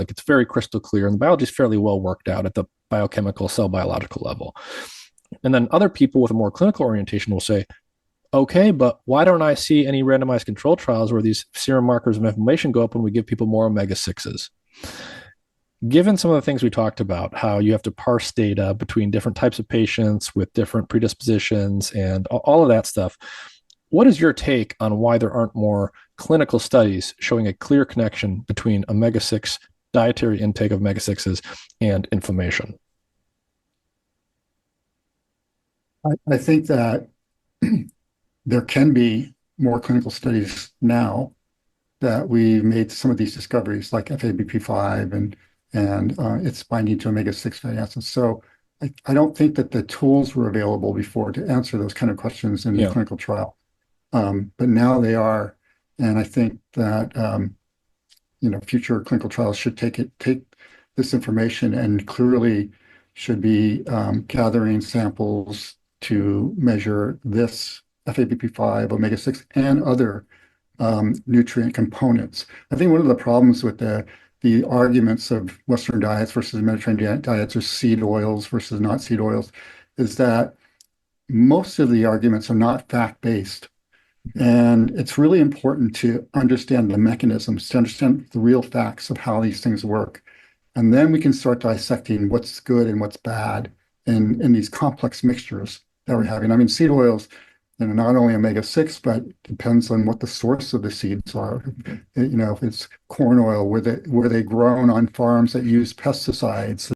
Like it's very crystal clear, and the biology is fairly well worked out at the biochemical, cell biological level. And then other people with a more clinical orientation will say, okay, but why don't I see any randomized control trials where these serum markers of inflammation go up when we give people more omega-6s? Given some of the things we talked about, how you have to parse data between different types of patients with different predispositions and all of that stuff, what is your take on why there aren't more clinical studies showing a clear connection between omega-6 dietary intake of omega-6s and inflammation? I think that there can be more clinical studies now that we made some of these discoveries, like FABP5 and its binding to omega-6 fatty acids. So I don't think that the tools were available before to answer those kind of questions in the Yeah. clinical trial. But now they are, and I think that future clinical trials should take this information and clearly should be gathering samples to measure this FABP5, omega-6, and other nutrient components. I think one of the problems with the arguments of Western diets versus Mediterranean diets, or seed oils versus not seed oils, is that most of the arguments are not fact-based. And it's really important to understand the mechanisms, to understand the real facts of how these things work. And then we can start dissecting what's good and what's bad in these complex mixtures that we're having. I mean, seed oils, not only omega-6, but depends on what the source of the seeds are. If it's corn oil, were they grown on farms that use pesticides?